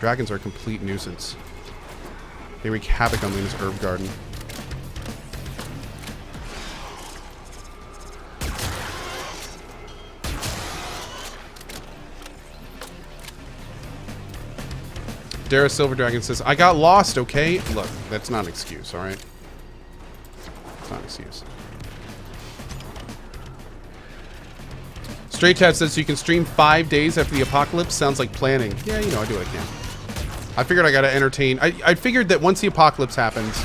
Dragons are a complete nuisance. They wreak havoc on Luna's herb garden. Dara Silver Dragon says, I got lost, okay? Look, that's not an excuse, alright? It's not an excuse. Stray Chat says, so you can stream 5 days after the apocalypse? Sounds like planning. Yeah, you know, I do what I can. I figured I gotta entertain. I figured that once the apocalypse happens,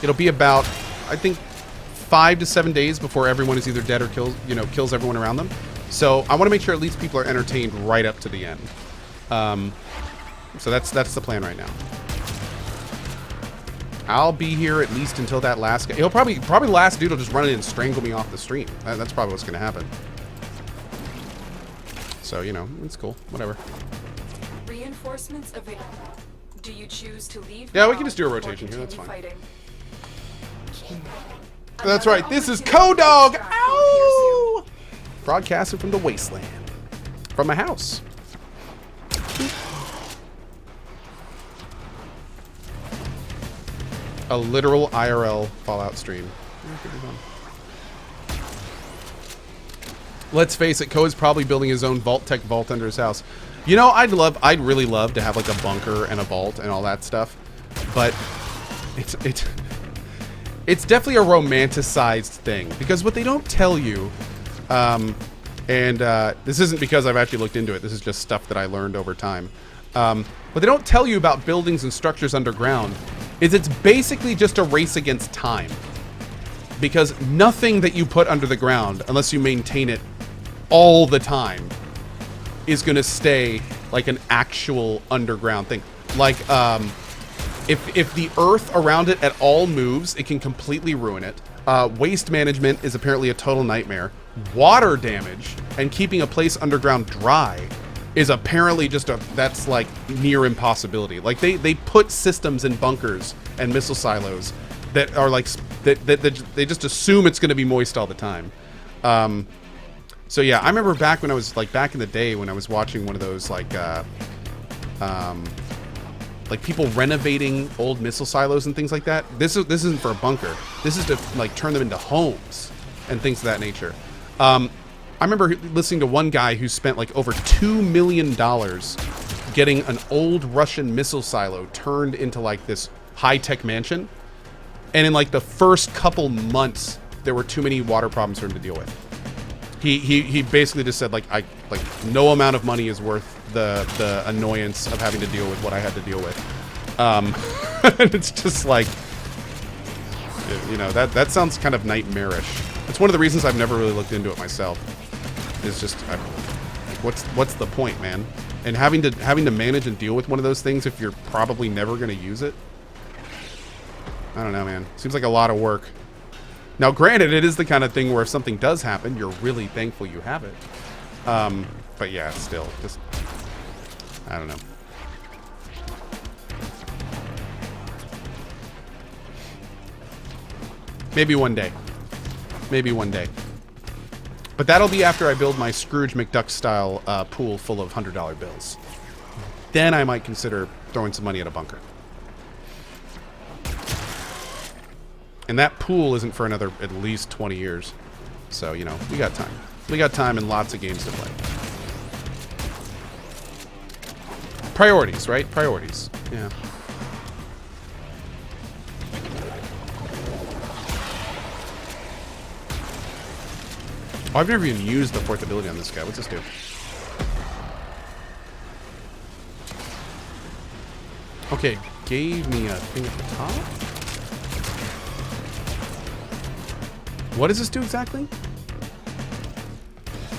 it'll be about, I think, 5 to 7 days before everyone is either dead or kills everyone around them. So I want to make sure at least people are entertained right up to the end. So that's the plan right now. I'll be here at least until that last guy. He'll probably the last dude will just run in and strangle me off the stream. That's probably what's gonna happen. So you know, it's cool. Whatever. Reinforcements available. Do you choose to leave? Yeah, we can just do a rotation here. That's fine. Fighting? That's right. This is CohhDog. Ow! Broadcasting from the wasteland, from my house. A literal IRL Fallout stream. Let's face it, Koh is probably building his own Vault-Tec vault under his house. You know, I'd really love to have like a bunker and a vault and all that stuff, but it's definitely a romanticized thing, because what they don't tell you, this isn't because I've actually looked into it. This is just stuff that I learned over time. What they don't tell you about buildings and structures underground is it's basically just a race against time, because nothing that you put under the ground, unless you maintain it all the time, is going to stay like an actual underground thing. Like, if the earth around it at all moves, it can completely ruin it. Waste management is apparently a total nightmare. Water damage and keeping a place underground dry is apparently just that's like near impossibility. Like they put systems in bunkers and missile silos that are like that they just assume it's going to be moist all the time. So yeah, I remember back when I was back in the day when I was watching one of those like people renovating old missile silos and things like that. This isn't for a bunker. This is to like turn them into homes and things of that nature. I remember listening to one guy who spent like over $2 million getting an old Russian missile silo turned into like this high-tech mansion. And in like the first couple months, there were too many water problems for him to deal with. He basically just said like no amount of money is worth the annoyance of having to deal with what I had to deal with. And it's just like, you know, that sounds kind of nightmarish. It's one of the reasons I've never really looked into it myself. It's just, like, what's the point, man? And having to manage and deal with one of those things if you're probably never going to use it. I don't know, man. Seems like a lot of work. Now, granted, it is the kind of thing where if something does happen, you're really thankful you have it. But yeah, still, just, I don't know. Maybe one day. Maybe one day. But that'll be after I build my Scrooge McDuck style pool full of $100 bills. Then I might consider throwing some money at a bunker. And that pool isn't for another at least 20 years. So, you know, we got time. We got time and lots of games to play. Priorities, right? Priorities. Yeah. Oh, I've never even used the fourth ability on this guy. What's this do? Okay, gave me a thing at the top. What does this do exactly?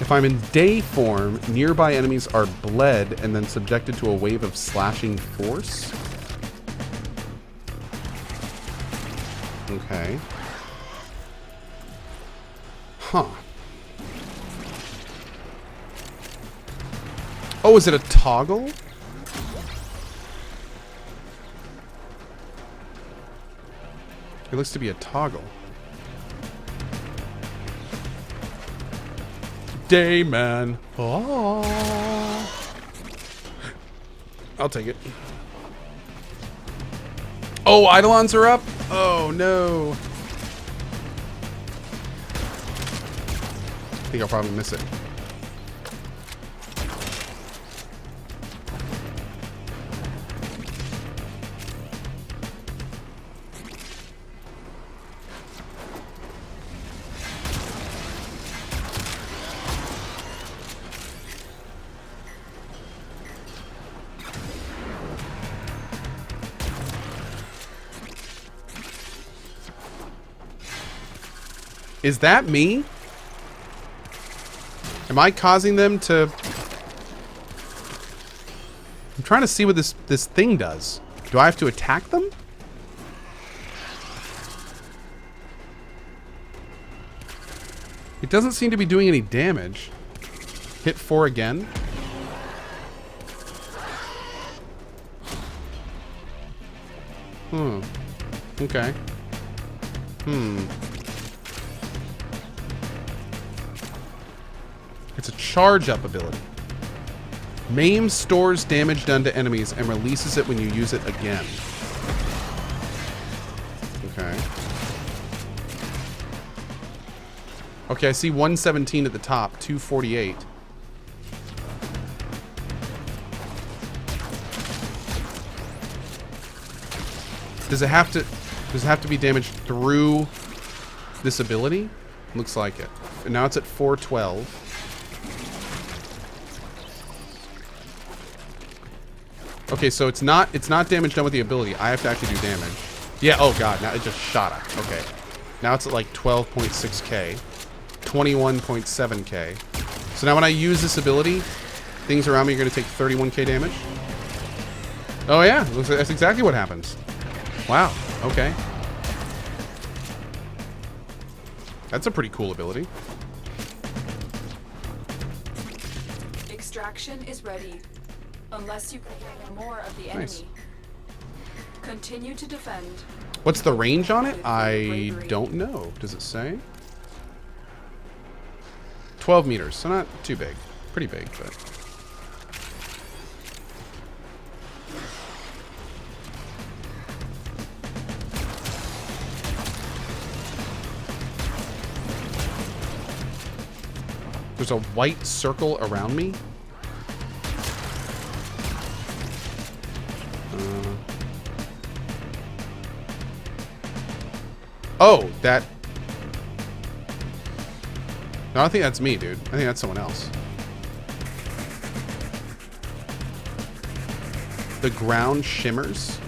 If I'm in day form, nearby enemies are bled and then subjected to a wave of slashing force. Okay. Huh. Oh, is it a toggle? It looks to be a toggle. Dayman. Oh. I'll take it. Oh, Eidolons are up? Oh, no. I think I'll probably miss it. Is that me? Am I causing them to... I'm trying to see what this thing does. Do I have to attack them? It doesn't seem to be doing any damage. Hit 4 again. Okay. It's a charge-up ability. Maim stores damage done to enemies and releases it when you use it again. Okay. Okay, I see 117 at the top, 248. Does it have to be damaged through this ability? Looks like it. And now it's at 412. Okay, so it's not damage done with the ability. I have to actually do damage. Yeah, oh god, now it just shot up. Okay. Now it's at like 12.6k. 21.7k. So now when I use this ability, things around me are going to take 31k damage. Oh yeah, looks like that's exactly what happens. Wow, okay. That's a pretty cool ability. Extraction is ready. Unless you clear more of the enemy. Nice. Continue to defend. What's the range on it? I don't know. Does it say? 12 meters, so not too big. Pretty big, but... There's a white circle around me. Oh, that... No, I don't think that's me, dude. I think that's someone else. The ground shimmers.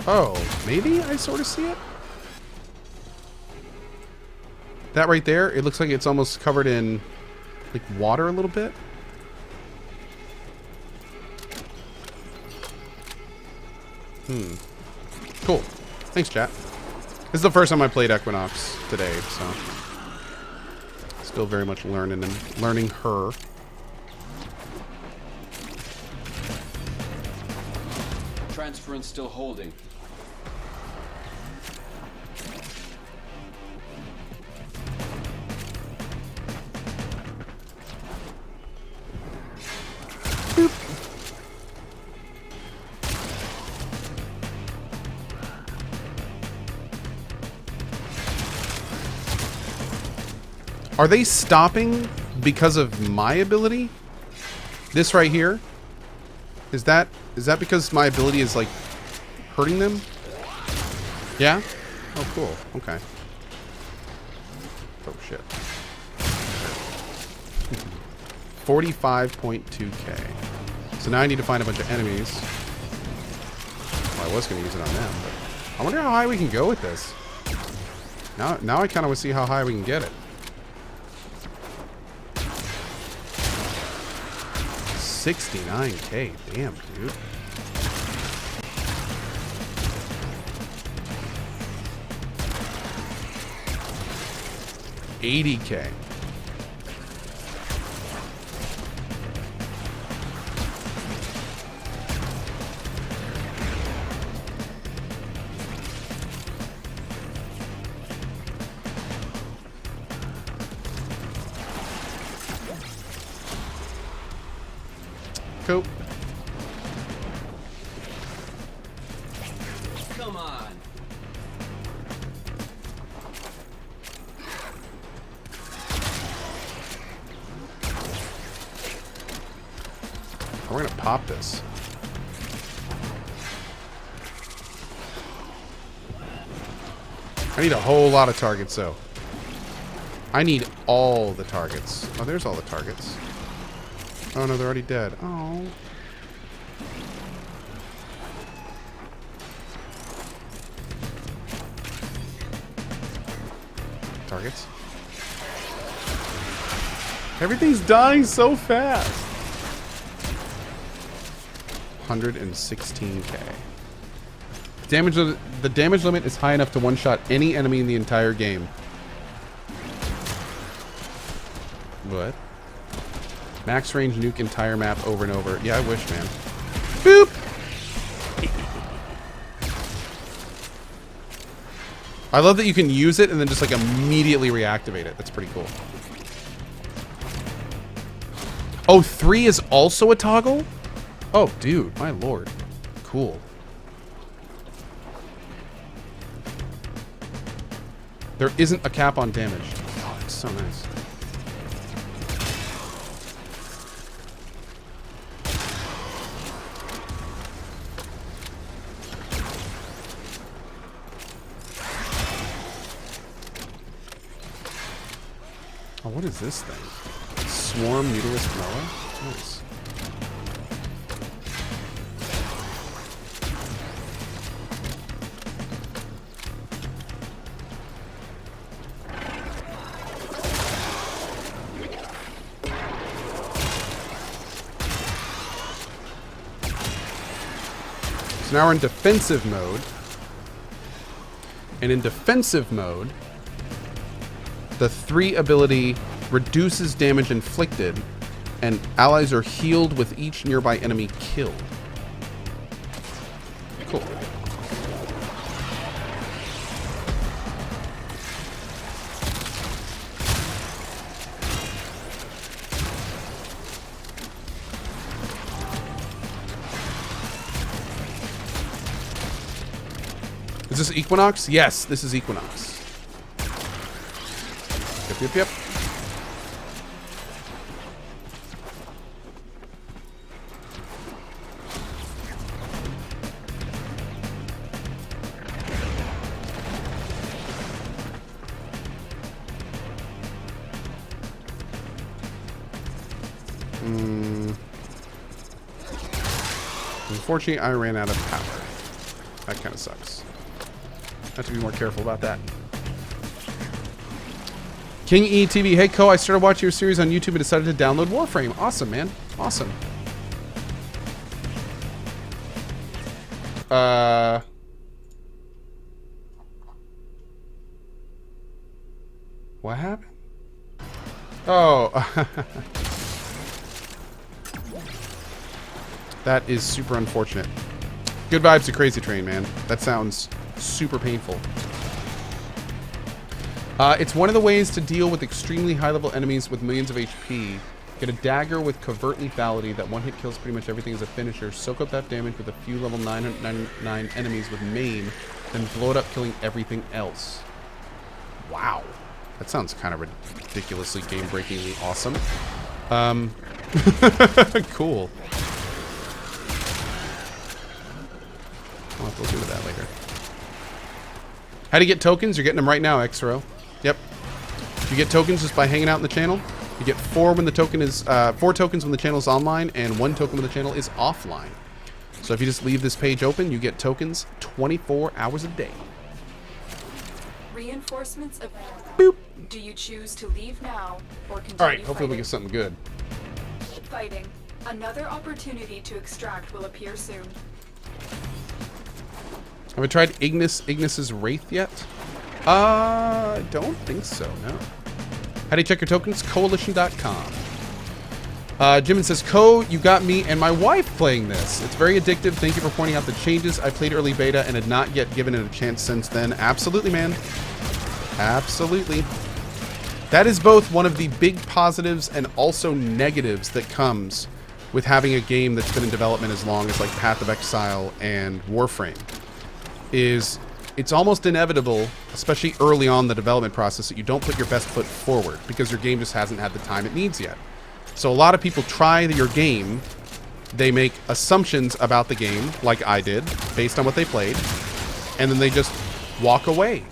Oh, maybe I sort of see it? That right there, it looks like it's almost covered in, like, water a little bit. Cool. Thanks, chat. This is the first time I played Equinox today, so... Still very much learning her. Transference still holding. Are they stopping because of my ability? This right here? Is that because my ability is, like, hurting them? Yeah? Oh, cool. Okay. Oh, shit. 45.2k. So now I need to find a bunch of enemies. Well, I was going to use it on them, but... I wonder how high we can go with this. Now I kind of want to see how high we can get it. 69k, damn, dude. $80k. Cool. Come on. We're gonna pop this. I need a whole lot of targets, though. I need all the targets. Oh, there's all the targets. Oh, no, they're already dead. Oh. Targets. Everything's dying so fast. 116k. The damage limit is high enough to one-shot any enemy in the entire game. What? Max range nuke entire map over and over. Yeah, I wish, man. Boop! I love that you can use it and then just like immediately reactivate it. That's pretty cool. Oh, 3 is also a toggle? Oh, dude, my lord. Cool. There isn't a cap on damage. Oh, that's so nice. Oh, what is this thing? Swarm Mutalist Moa? Nice. So now we're in defensive mode. And in defensive mode, the 3 ability reduces damage inflicted, and allies are healed with each nearby enemy killed. Cool. Is this Equinox? Yes, this is Equinox. Yep, yep. Unfortunately, I ran out of power. That kind of sucks. I have to be more careful about that. King ETV, hey Co, I started watching your series on YouTube and decided to download Warframe. Awesome, man. Awesome. What happened? Oh. That is super unfortunate. Good vibes to Crazy Train, man. That sounds super painful. It's one of the ways to deal with extremely high-level enemies with millions of HP. Get a dagger with covert lethality that one hit kills pretty much everything as a finisher. Soak up that damage with a few level 999 enemies with maim, then blow it up, killing everything else. Wow. That sounds kind of ridiculously game-breakingly awesome. Cool. I'll have to look into that later. How do you get tokens? You're getting them right now, Xro. Yep. You get tokens just by hanging out in the channel. You get 4 when the token is 4 tokens when the channel is online, and 1 token when the channel is offline. So if you just leave this page open, you get tokens 24 hours a day. Reinforcements of. Boop. Do you choose to leave now or continue? All right. Hopefully fighting? we get something good. Fighting. Another opportunity to extract will appear soon. Have I tried Ignis's Wraith yet? I don't think so, no. How do you check your tokens? Coalition.com. Jimin says, Co, you got me and my wife playing this. It's very addictive. Thank you for pointing out the changes. I played early beta and had not yet given it a chance since then. Absolutely, man. Absolutely. That is both one of the big positives and also negatives that comes with having a game that's been in development as long as like Path of Exile and Warframe is it's almost inevitable, especially early on in the development process, that you don't put your best foot forward because your game just hasn't had the time it needs yet. So a lot of people try your game, they make assumptions about the game, like I did, based on what they played, and then they just walk away.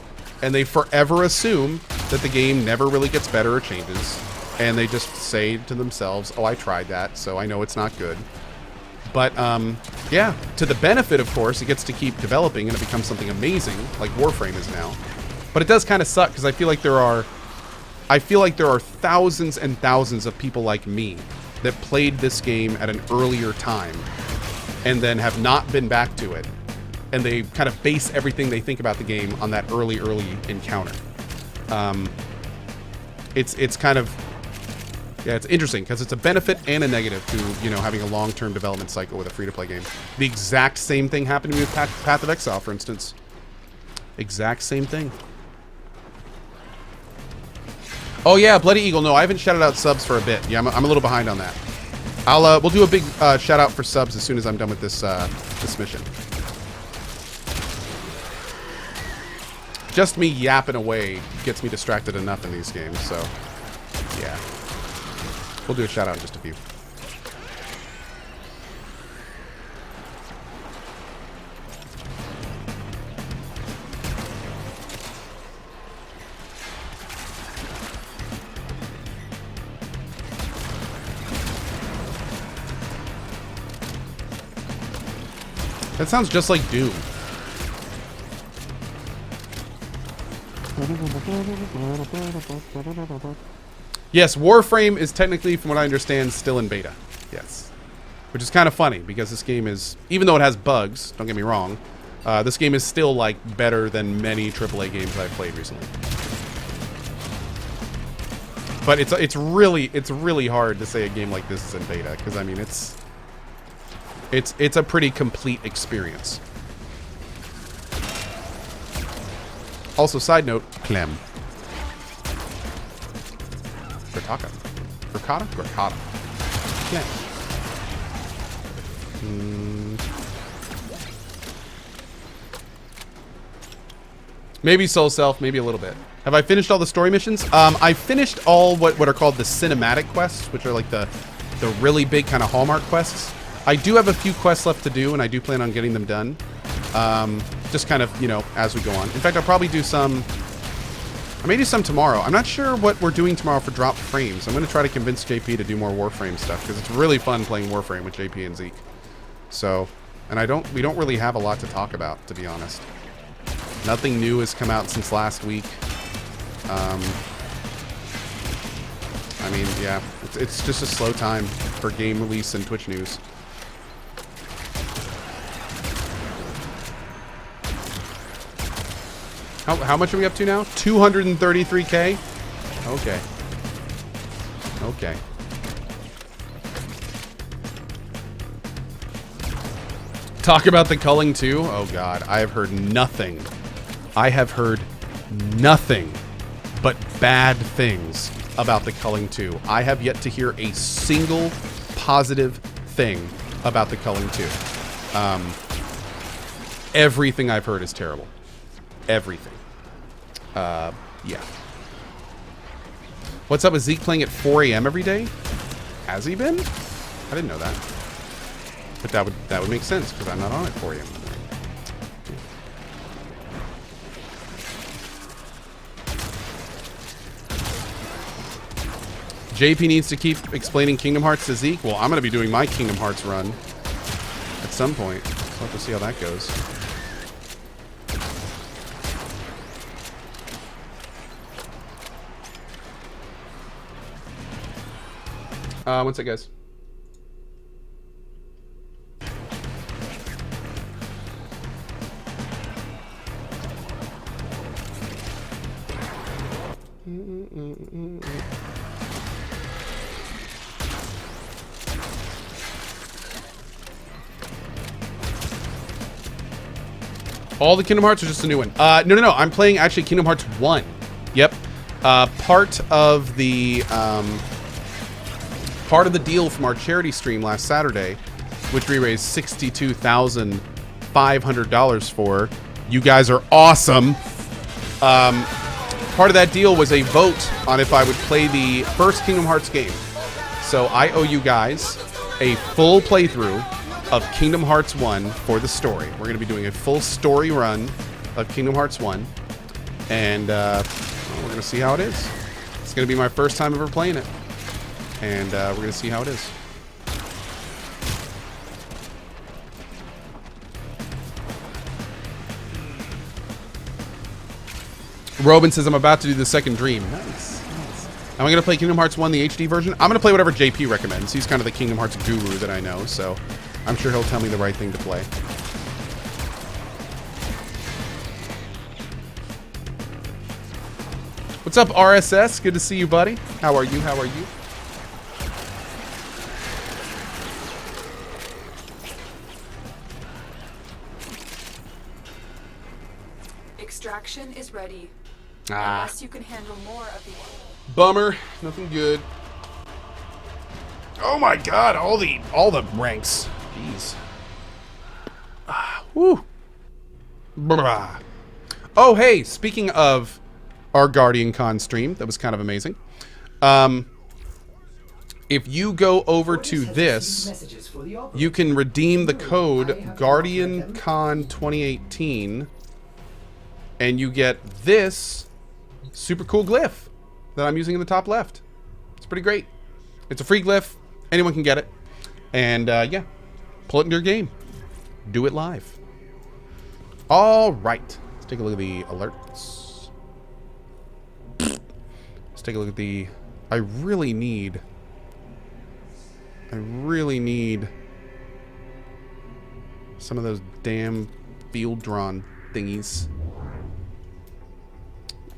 And they forever assume that the game never really gets better or changes. And they just say to themselves, oh, I tried that, so I know it's not good. But, yeah, to the benefit, of course, it gets to keep developing and it becomes something amazing, like Warframe is now. But it does kind of suck, because I feel like there are thousands and thousands of people like me that played this game at an earlier time and then have not been back to it. And they kind of base everything they think about the game on that early encounter. It's kind of... Yeah, it's interesting because it's a benefit and a negative to, you know, having a long-term development cycle with a free-to-play game. The exact same thing happened to me with Path of Exile, for instance. Exact same thing. Oh yeah, Bloody Eagle. No, I haven't shouted out subs for a bit. Yeah, I'm a little behind on that. We'll do a big shout out for subs as soon as I'm done with this this mission. Just me yapping away gets me distracted enough in these games, so yeah. We'll do a shout out in just a few. That sounds just like Doom. Yes, Warframe is technically, from what I understand, still in beta. Yes. Which is kind of funny, because this game is, even though it has bugs, don't get me wrong, this game is still, like, better than many AAA games I've played recently. But it's really hard to say a game like this is in beta, because, I mean, it's a pretty complete experience. Also, side note, Clem. Ricotta? Ricotta. Clem. Maybe Soul Self, maybe a little bit. Have I finished all the story missions? I finished all what are called the cinematic quests, which are like the really big kind of Hallmark quests. I do have a few quests left to do, and I do plan on getting them done. Just kind of, you know, as we go on. In fact, I'll probably do some... I may do some tomorrow. I'm not sure what we're doing tomorrow for drop frames. I'm going to try to convince JP to do more Warframe stuff, because it's really fun playing Warframe with JP and Zeke. So, and we don't really have a lot to talk about, to be honest. Nothing new has come out since last week. I mean, yeah, it's just a slow time for game release and Twitch news. How much are we up to now? 233K? Okay. Okay. Talk about the culling too? Oh god, I have heard nothing. I have heard nothing but bad things about the culling 2. I have yet to hear a single positive thing about the culling 2. Everything I've heard is terrible. Everything. Yeah. What's up with Zeke playing at 4 a.m. every day? Has he been? I didn't know that. But that would make sense, because I'm not on at 4 a.m. JP needs to keep explaining Kingdom Hearts to Zeke. Well, I'm going to be doing my Kingdom Hearts run at some point. So we'll have to see how that goes. One sec, guys. All the Kingdom Hearts or just a new one? No. I'm playing actually Kingdom Hearts 1. Yep. Part of the part of the deal from our charity stream last Saturday, which we raised $62,500 for. You guys are awesome. Part of that deal was a vote on if I would play the first Kingdom Hearts game. So I owe you guys a full playthrough of Kingdom Hearts 1 for the story. We're going to be doing a full story run of Kingdom Hearts 1. And we're going to see how it is. It's going to be my first time ever playing it. And we're going to see how it is. Robin says, I'm about to do the second dream. Nice. Am I going to play Kingdom Hearts 1, the HD version? I'm going to play whatever JP recommends. He's kind of the Kingdom Hearts guru that I know, so I'm sure he'll tell me the right thing to play. What's up, RSS? Good to see you, buddy. How are you? How are you? Extraction is ready. Ah. Unless you can handle more of the... Bummer. Nothing good. Oh my god, all the ranks. Jeez. Woo. Blah. Oh, hey, speaking of our Guardian Con stream, that was kind of amazing. If you go over to this, you can redeem the code GuardianCon 2018, and you get this super cool glyph that I'm using in the top left. It's pretty great. It's a free glyph. Anyone can get it. And yeah, pull it into your game. Do it live. All right. Let's take a look at the alerts. Let's take a look at the... I really need some of those damn field drawn thingies.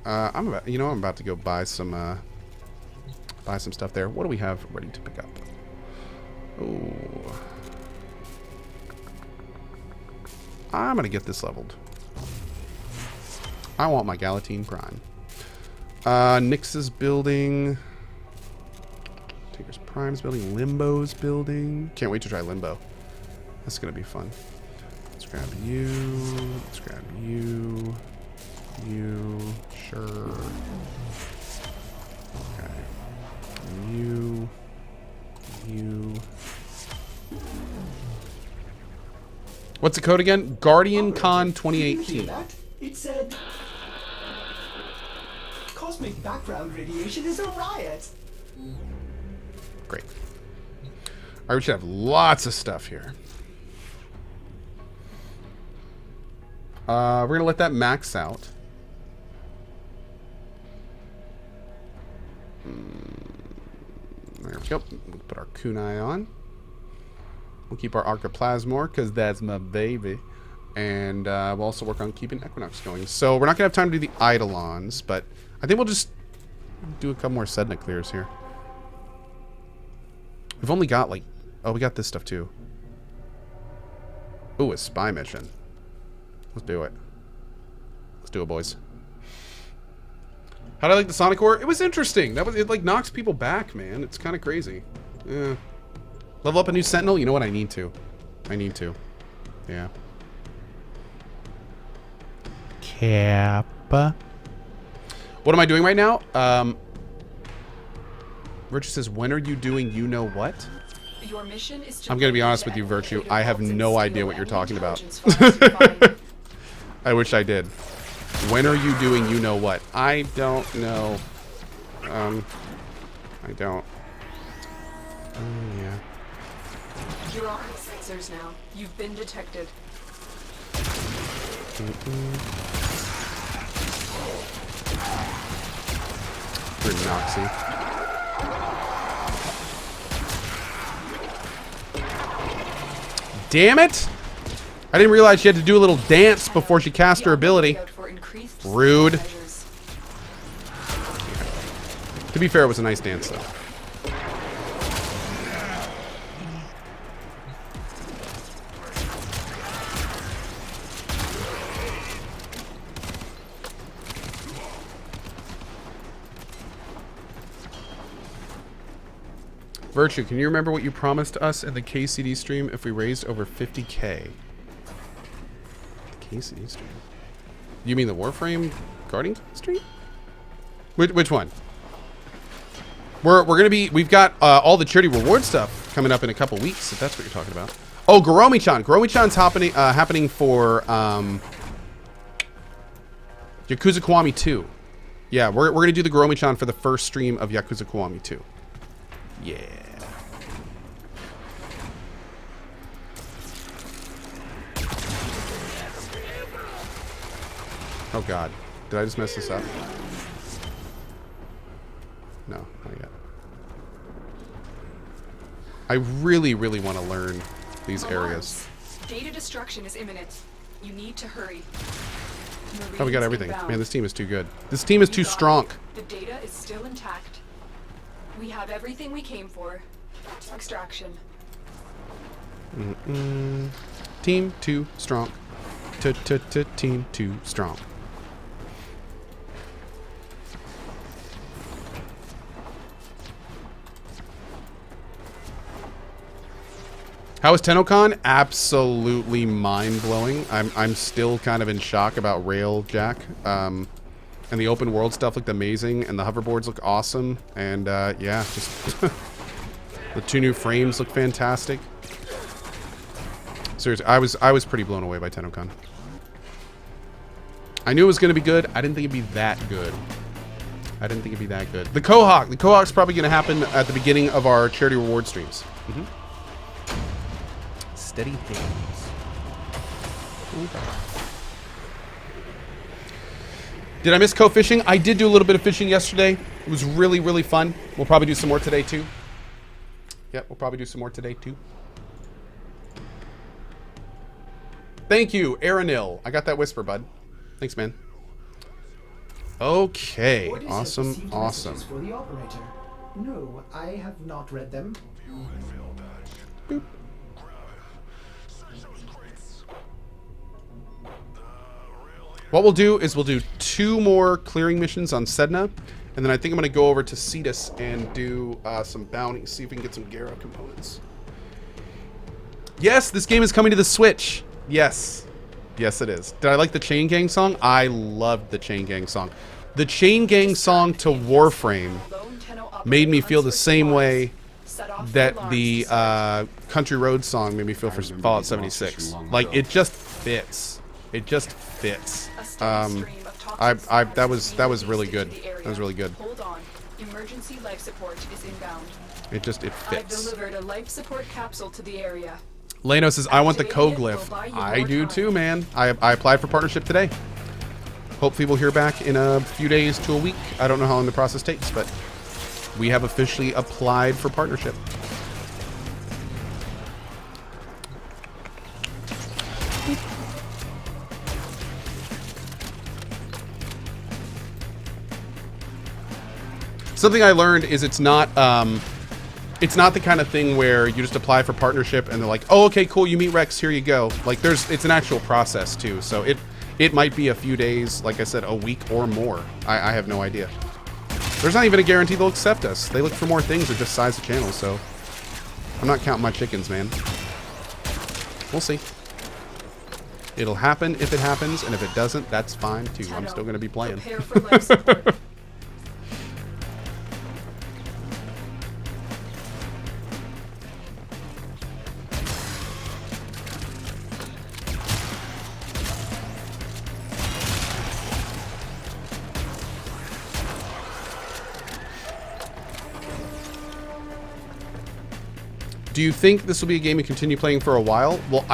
I'm about to go buy some stuff there. What do we have ready to pick up? Oh, I'm gonna get this leveled. I want my Galatine Prime. Nyx's building. Tinker's Prime's building. Limbo's building. Can't wait to try Limbo. That's gonna be fun. Let's grab you. Let's grab you. You. Sure. Okay. You. You. What's the code again? GuardianCon 2018. It said cosmic background radiation is a riot. Great. Alright, we should have lots of stuff here. We're gonna let that max out. There we go. We'll put our kunai on. We'll keep our Archiplasmor, because that's my baby. And we'll also work on keeping Equinox going. So we're not going to have time to do the Eidolons, but I think we'll just do a couple more Sedna clears here. We've only got like... Oh, we got this stuff too. Ooh, a spy mission. Let's do it. Let's do it, boys. How did I like the Sonic Ore? It was interesting. It like knocks people back, man. It's kind of crazy. Yeah. Level up a new Sentinel? You know what? I need to. Yeah. Kappa. What am I doing right now? Virtue says, when are you doing you know what? Your mission is to... I'm going to be honest with you, Virtue. I have no idea what you're talking about. I wish I did. When are you doing you know what? I don't know. I don't. Oh, yeah. You're on sensors now. You've been detected. Grim Noxie. Damn it! I didn't realize she had to do a little dance before she cast her ability. Rude. To be fair, it was a nice dance, though. Virtue, can you remember what you promised us in the KCD stream if we raised over 50K? KCD stream? You mean the Warframe Guardian stream? Which one? We're gonna be, we've got all the charity reward stuff coming up in a couple weeks, if that's what you're talking about. Oh, Goromi-chan. Goromi-chan's happening for Yakuza Kiwami 2. Yeah, we're gonna do the Goromi-chan for the first stream of Yakuza Kiwami 2. Yeah. Oh god. Did I just mess this up? No, not yet. I really, really want to learn these areas. Data destruction is imminent. You need to hurry. Oh, we got everything. Man, this team is too good. This team is too strong. The data is still intact. We have everything we came for. Extraction. Team too strong. Team too strong. How is TennoCon? Absolutely mind-blowing. I'm still kind of in shock about Railjack. And the open world stuff looked amazing, and the hoverboards look awesome. And yeah, just the 2 new frames look fantastic. Seriously, I was pretty blown away by TennoCon. I knew it was going to be good. I didn't think it'd be that good. I didn't think it'd be that good. The CohhCarnage probably going to happen at the beginning of our charity reward streams. Steady hands. Okay. Did I miss co-fishing? I did do a little bit of fishing yesterday. It was really, really fun. We'll probably do some more today too. Yep, we'll probably do some more today too. Thank you, Aaronil. I got that whisper, bud. Thanks, man. Okay, awesome, awesome. For the operator. No, I have not read them. Boop. What we'll do is we'll do 2 more clearing missions on Sedna, and then I think I'm going to go over to Cetus and do some bounties, see if we can get some Garo components. Yes, this game is coming to the Switch. Yes. Yes, it is. Did I like the Chain Gang song? I loved the Chain Gang song. The Chain Gang song to Warframe made me feel the same way that the Country Road song made me feel for Fallout 76. Like, it just fits. It just fits. That was really good. That was really good. Hold on. Emergency life support is inbound. It fits. I've delivered a life support capsule to the area. Leno says, I want the Coglyph. I do too, man. I applied for partnership today. Hopefully we'll hear back in a few days to a week. I don't know how long the process takes, but we have officially applied for partnership. Something I learned is it's not the kind of thing where you just apply for partnership and they're like, oh, okay, cool, you meet Rex, here you go. Like, it's an actual process too. So it might be a few days, like I said, a week or more. I have no idea. There's not even a guarantee they'll accept us. They look for more things or just size the channel, so I'm not counting my chickens, man. We'll see. It'll happen if it happens, and if it doesn't, that's fine too. I'm still going to be playing. Prepare for life support. Do you think this will be a game you continue playing for a while? Well,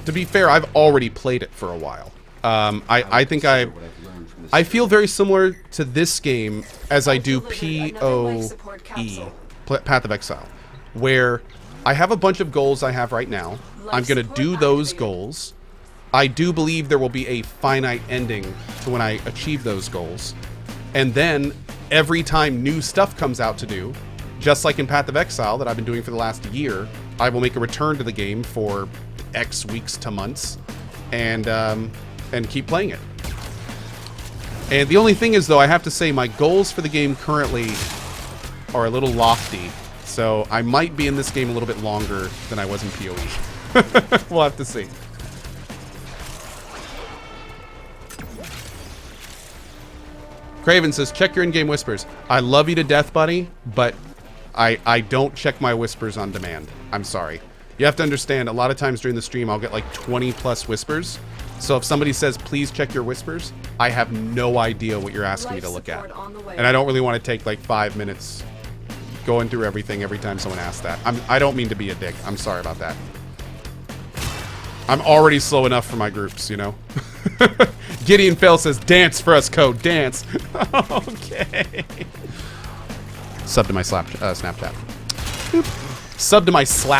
to be fair, I've already played it for a while. I think I feel very similar to this game as I do PoE, Path of Exile, where I have a bunch of goals I have right now. I'm going to do those goals. I do believe there will be a finite ending to when I achieve those goals. And then every time new stuff comes out to do, just like in Path of Exile that I've been doing for the last year, I will make a return to the game for X weeks to months and keep playing it. And the only thing is, though, I have to say my goals for the game currently are a little lofty. So I might be in this game a little bit longer than I was in PoE. We'll have to see. Craven says, check your in-game whispers. I love you to death, buddy, but I don't check my whispers on demand. I'm sorry. You have to understand, a lot of times during the stream, I'll get like 20 plus whispers. So if somebody says, please check your whispers, I have no idea what you're asking me to look at. And I don't really want to take like 5 minutes going through everything every time someone asks that. I don't mean to be a dick. I'm sorry about that. I'm already slow enough for my groups, you know? Gideon Fell says, dance for us, Code, dance. Okay. Sub to my Snapchat. Boop. Sub to my Slap.